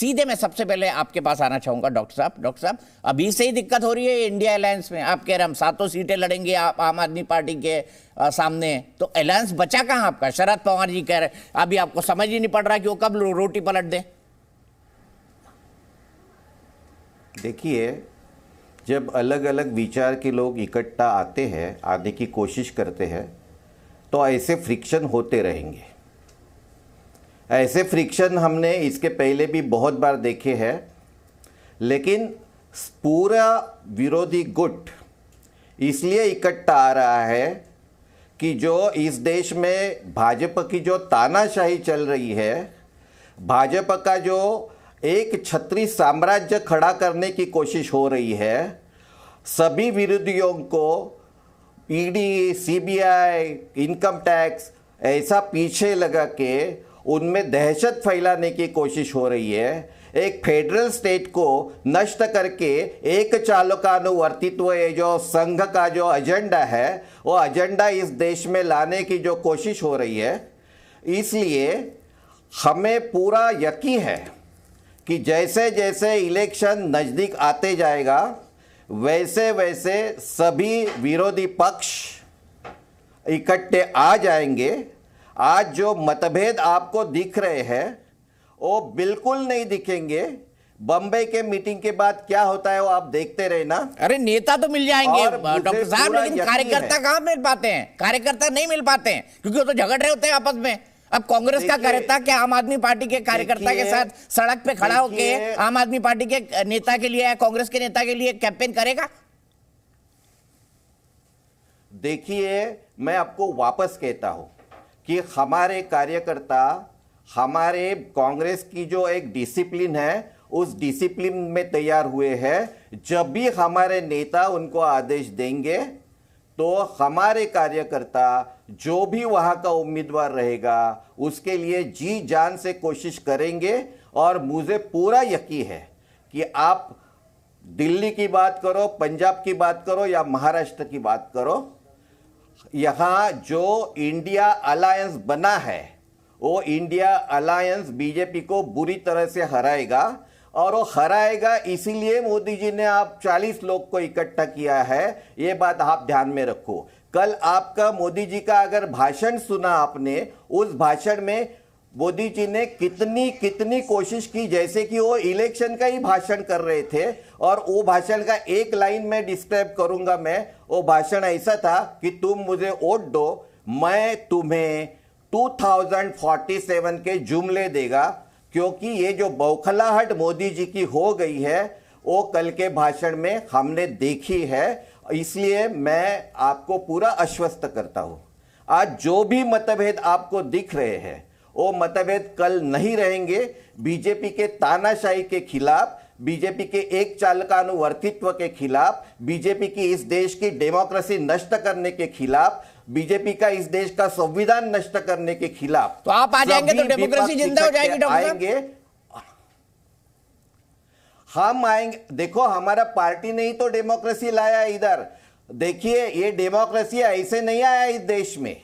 सीधे मैं सबसे पहले आपके पास आना चाहूंगा डॉक्टर साहब अभी से ही दिक्कत हो रही है इंडिया अलायंस में। आप कह रहे हम 7 सीटें लड़ेंगे आप आम आदमी पार्टी के सामने, तो अलायंस बचा कहां आपका? शरद पवार जी कह रहे अभी आपको समझ ही नहीं पड़ रहा कि वो कब रोटी पलट दे। देखिए, जब अलग अलग विचार के लोग इकट्ठा आते हैं, आने की कोशिश करते हैं, तो ऐसे फ्रिक्शन होते रहेंगे। ऐसे फ्रिक्शन हमने इसके पहले भी बहुत बार देखे हैं, लेकिन पूरा विरोधी गुट इसलिए इकट्ठा आ रहा है कि जो इस देश में भाजपा की जो तानाशाही चल रही है, भाजपा का जो एक छत्री साम्राज्य खड़ा करने की कोशिश हो रही है, सभी विरोधियों को ईडी, सीबीआई, इनकम टैक्स ऐसा पीछे लगा के उनमें दहशत फैलाने की कोशिश हो रही है। एक फेडरल स्टेट को नष्ट करके एक चालकानुवर्तित्व, ये जो संघ का जो एजेंडा है, वो एजेंडा इस देश में लाने की जो कोशिश हो रही है। इसलिए हमें पूरा यकीन है कि जैसे जैसे इलेक्शन नज़दीक आते जाएगा, वैसे वैसे सभी विरोधी पक्ष इकट्ठे आ जाएंगे। आज जो मतभेद आपको दिख रहे हैं वो बिल्कुल नहीं दिखेंगे। बम्बई के मीटिंग के बाद क्या होता है वो आप देखते रहे ना। अरे नेता तो मिल जाएंगे डॉक्टर साहब, लेकिन कार्यकर्ता कहां मिल पाते हैं? कार्यकर्ता नहीं मिल पाते हैं क्योंकि वो तो झगड़ रहे होते हैं आपस में। अब कांग्रेस का कार्यकर्ता क्या आम आदमी पार्टी के कार्यकर्ता के साथ सड़क पे खड़ा होकर आम आदमी पार्टी के नेता के लिए या कांग्रेस के नेता के लिए कैंपेन करेगा? देखिए, मैं आपको वापस कहता हूं कि हमारे कार्यकर्ता, हमारे कांग्रेस की जो एक डिसिप्लिन है, उस डिसिप्लिन में तैयार हुए हैं। जब भी हमारे नेता उनको आदेश देंगे तो हमारे कार्यकर्ता जो भी वहां का उम्मीदवार रहेगा उसके लिए जी जान से कोशिश करेंगे। और मुझे पूरा यकीन है कि आप दिल्ली की बात करो, पंजाब की बात करो या महाराष्ट्र की बात करो, यहां जो इंडिया अलायंस बना है वो इंडिया अलायंस बीजेपी को बुरी तरह से हराएगा। और वो हराएगा इसीलिए मोदी जी ने आप 40 लोग को इकट्ठा किया है। ये बात आप ध्यान में रखो। कल आपका मोदी जी का अगर भाषण सुना आपने, उस भाषण में मोदी जी ने कितनी कोशिश की जैसे कि वो इलेक्शन का ही भाषण कर रहे थे। और वो भाषण का एक लाइन में डिस्क्राइब करूंगा मैं। वो भाषण ऐसा था कि तुम मुझे वोट दो, मैं तुम्हें 2047 के जुमले देगा। क्योंकि ये जो बौखलाहट मोदी जी की हो गई है वो कल के भाषण में हमने देखी है। इसलिए मैं आपको पूरा आश्वस्त करता हूं, आज जो भी मतभेद आपको दिख रहे हैं वो मतभेद कल नहीं रहेंगे। बीजेपी के तानाशाही के खिलाफ, बीजेपी के एक चालकानुवर्तित्व के खिलाफ, बीजेपी की इस देश की डेमोक्रेसी नष्ट करने के खिलाफ, बीजेपी का इस देश का संविधान नष्ट करने के खिलाफ तो आप आ जाएंगे तो डेमोक्रेसी जिंदा हो जाएगी डॉक्टर साहब। हम आएंगे। देखो, हमारा पार्टी ने ही तो डेमोक्रेसी लाया इधर। देखिए, ये डेमोक्रेसी ऐसे नहीं आया इस देश में।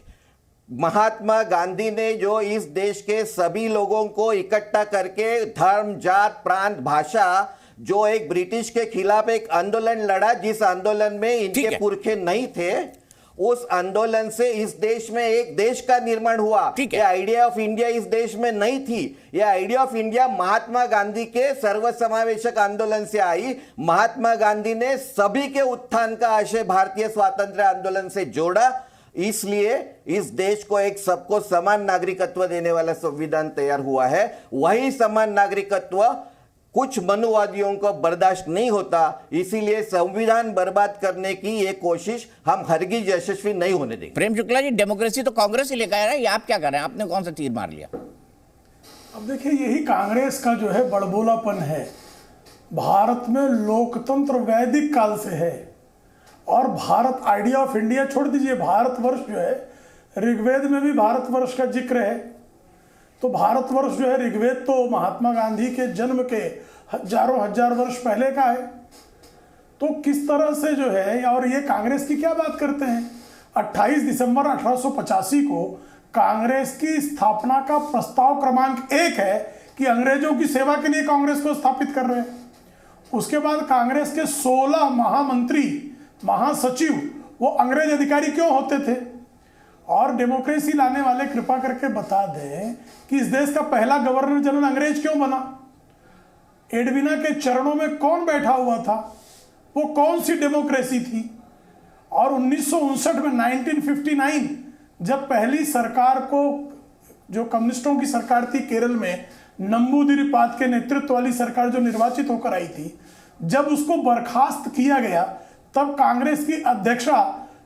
महात्मा गांधी ने जो इस देश के सभी लोगों को इकट्ठा करके धर्म, जात, प्रांत, भाषा, जो एक ब्रिटिश के खिलाफ एक आंदोलन लड़ा, जिस आंदोलन में इनके पुरखे नहीं थे, उस आंदोलन से इस देश में एक देश का निर्माण हुआ। ये आइडिया ऑफ इंडिया इस देश में नहीं थी। ये idea of India Mahatma Gandhi के सर्वसमावेशक आंदोलन से आई। महात्मा गांधी ने सभी के उत्थान का आशय भारतीय स्वातंत्र्य आंदोलन से जोड़ा। इसलिए इस देश को एक सबको समान नागरिकत्व देने वाला संविधान तैयार हुआ है। वही समान नागरिकत्व कुछ मनुवादियों को बर्दाश्त नहीं होता, इसीलिए संविधान बर्बाद करने की ये कोशिश हम हरगिज यशस्वी नहीं होने देंगे। प्रेम शुक्ला जी, डेमोक्रेसी तो कांग्रेस ही लेकर आ रहा है, ये आप क्या कर रहे हैं? आपने कौन सा तीर मार लिया? अब देखिए, यही कांग्रेस का जो है बड़बोलापन है। भारत में लोकतंत्र वैदिक काल से है और भारत, आइडिया ऑफ इंडिया छोड़ दीजिए, भारतवर्ष जो है, ऋग्वेद में भी भारतवर्ष का जिक्र है। तो भारतवर्ष जो है, ऋग्वेद तो महात्मा गांधी के जन्म के हजारों हजार वर्ष पहले का है। तो किस तरह से जो है, और ये कांग्रेस की क्या बात करते हैं? 28 दिसंबर 1885 को कांग्रेस की स्थापना का प्रस्ताव क्रमांक 1 है कि अंग्रेजों की सेवा के लिए कांग्रेस को स्थापित कर रहे हैं। उसके बाद कांग्रेस के 16 महामंत्री, महासचिव वो अंग्रेज अधिकारी क्यों होते थे? और डेमोक्रेसी लाने वाले कृपा करके बता दें कि इस देश का पहला गवर्नर जनरल अंग्रेज क्यों बना? एडविना के चरणों में कौन बैठा हुआ था? वो कौन सी डेमोक्रेसी थी? और 1959 में 1959 जब पहली सरकार को, जो कम्युनिस्टों की सरकार थी केरल में, नंबूदिरीपाद के नेतृत्व वाली सरकार जो निर्वाचित होकर आई थी, जब उसको बर्खास्त किया गया तब कांग्रेस की अध्यक्षा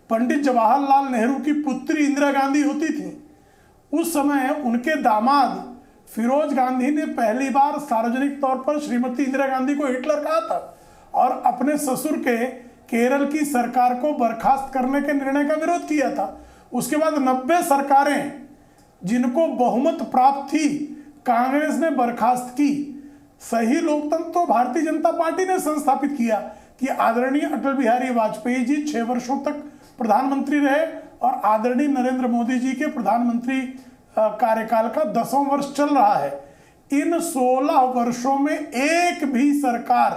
पंडित जवाहरलाल नेहरू की पुत्री इंदिरा गांधी होती थी। उस समय उनके दामाद फिरोज गांधी ने पहली बार सार्वजनिक तौर पर श्रीमती इंदिरा गांधी को हिटलर कहा था और अपने ससुर के केरल की सरकार को बर्खास्त करने के निर्णय का विरोध किया था। उसके बाद 90 सरकारें जिनको बहुमत प्राप्त थी कांग्रेस ने बर्खास्त की। सही लोकतंत्र तो भारतीय जनता पार्टी ने संस्थापित किया कि आदरणीय अटल बिहारी वाजपेयी जी 6 वर्षों तक प्रधानमंत्री रहे और आदरणीय नरेंद्र मोदी जी के प्रधानमंत्री कार्यकाल का 10वां वर्ष चल रहा है। इन 16 वर्षों में एक भी सरकार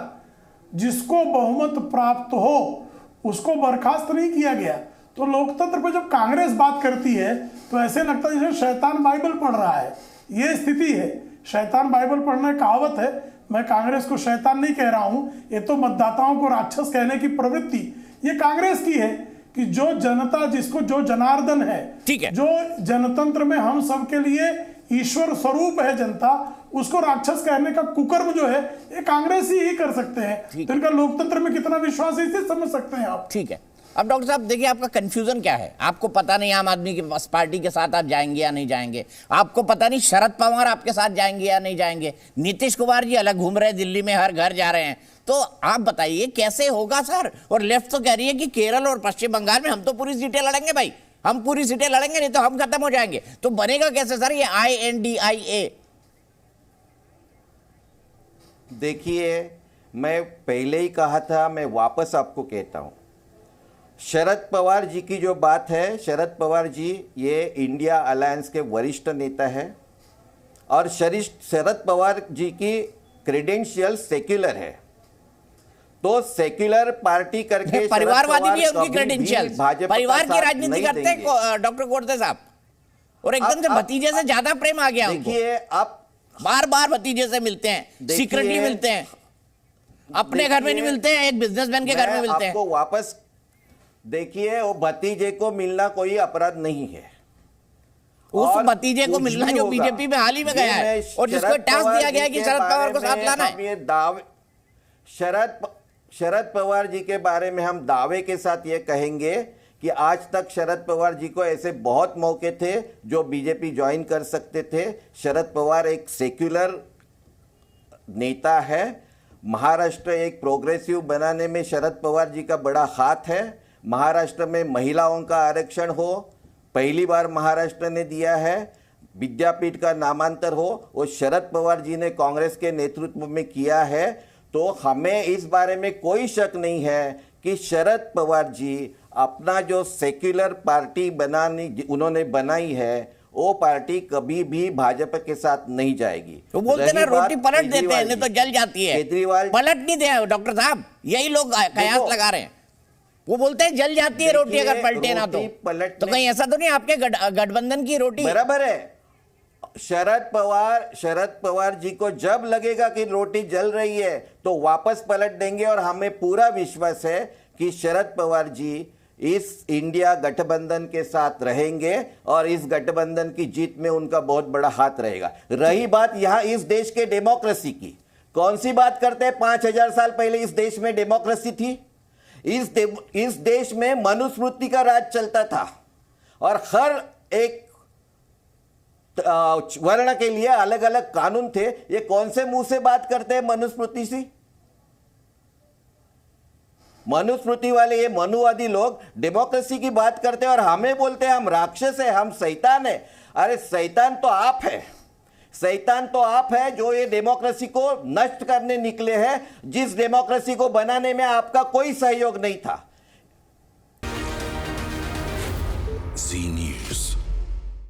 जिसको बहुमत प्राप्त हो उसको बर्खास्त नहीं किया गया। तो लोकतंत्र पर जब कांग्रेस बात करती है तो ऐसे लगता है जैसे शैतान बाइबल पढ़ रहा है। ये स्थिति है, शैतान बाइबल पढ़ना कहावत है। मैं कांग्रेस को शैतान नहीं कह रहा हूं, ये तो मतदाताओं को राक्षस कहने की प्रवृत्ति ये कांग्रेस की है कि जो जनता, जिसको जो जनार्दन है, ठीक है, जो जनतंत्र में हम सबके लिए ईश्वर स्वरूप है जनता, उसको राक्षस कहने का कुकर्म जो है ये कांग्रेस ही कर सकते हैं। तो इनका लोकतंत्र में कितना विश्वास है इसे समझ सकते हैं आप। ठीक है, अब डॉक्टर साहब देखिए, आपका कंफ्यूजन क्या है? आपको पता नहीं आम आदमी की पार्टी के साथ आप जाएंगे या नहीं जाएंगे, आपको पता नहीं शरद पवार आपके साथ जाएंगे या नहीं जाएंगे, नीतीश कुमार जी अलग घूम रहे हैं, दिल्ली में हर घर जा रहे हैं। तो आप बताइए कैसे होगा सर? और लेफ्ट तो कह रही है कि केरल और पश्चिम बंगाल में हम तो पूरी सीटें लड़ेंगे भाई, हम पूरी सीटें लड़ेंगे, नहीं तो हम खत्म हो जाएंगे। तो बनेगा कैसे सर ये INDIA? देखिए, मैं पहले ही कहा था, मैं वापस आपको कहता हूं, शरद पवार जी की जो बात है, शरद पवार जी ये इंडिया अलायंस के वरिष्ठ नेता है और शरद पवार जी की क्रेडेंशियल सेक्युलर है। तो सेक्युलर पार्टी करके परिवारवादी भी है उनकी क्रेडेंशियल, परिवार की राजनीति करते हैं डॉक्टर गोडसे साहब, और एकदम से भतीजे से ज्यादा प्रेम आ गया उनको। देखिए, आप बार बार भतीजे से मिलते हैं, सीक्रेटली मिलते हैं, अपने घर में नहीं मिलते हैं, एक बिजनेसमैन के घर में मिलते हैं। आपको वापस देखिए, वो भतीजे को मिलना कोई अपराध नहीं है। उस भतीजे को मिलना जो बीजेपी में हाल ही में गया है और जिसको टास्क दिया गया है कि शरद पवार को साथ लाना है। ये दावे शरद पवार जी के बारे में हम दावे के साथ ये कहेंगे कि आज तक शरद पवार जी को ऐसे बहुत मौके थे जो बीजेपी ज्वाइन कर सकते थे। शरद पवार एक सेक्युलर नेता है। महाराष्ट्र एक प्रोग्रेसिव बनाने में शरद पवार जी का बड़ा हाथ है। महाराष्ट्र में महिलाओं का आरक्षण हो, पहली बार महाराष्ट्र ने दिया है। विद्यापीठ का नामांतर हो, वो शरद पवार जी ने कांग्रेस के नेतृत्व में किया है। तो हमें इस बारे में कोई शक नहीं है कि शरद पवार जी अपना जो सेक्युलर पार्टी उन्होंने बनाई है, वो पार्टी कभी भी भाजपा के साथ नहीं जाएगी। तो बोलते ना रोटी पलट देते हैं, नहीं तो जल जाती है। केजरीवाल पलट नहीं दे डॉक्टर साहब, यही लोग कयास लगा रहे हैं। वो बोलते हैं जल जाती है रोटी अगर पलटे ना तो कहीं ऐसा तो नहीं आपके गठबंधन की रोटी बराबर है। शरद पवार जी को जब लगेगा कि रोटी जल रही है तो वापस पलट देंगे और हमें पूरा विश्वास है कि शरद पवार जी इस इंडिया गठबंधन के साथ रहेंगे और इस गठबंधन की जीत में उनका बहुत बड़ा हाथ रहेगा। रही बात यहां इस देश के डेमोक्रेसी की, कौन सी बात करते हैं? 5000 साल पहले इस देश में डेमोक्रेसी थी। इस देश में मनुस्मृति का राज चलता था और हर एक वर्ण के लिए अलग अलग कानून थे। ये कौन से मुंह से बात करते हैं मनुस्मृति से? मनुस्मृति वाले ये मनुवादी लोग डेमोक्रेसी की बात करते हैं और हमें बोलते हैं हम राक्षस है, हम शैतान है। अरे शैतान तो आप है, शैतान तो आप है जो ये डेमोक्रेसी को नष्ट करने निकले हैं, जिस डेमोक्रेसी को बनाने में आपका कोई सहयोग नहीं था।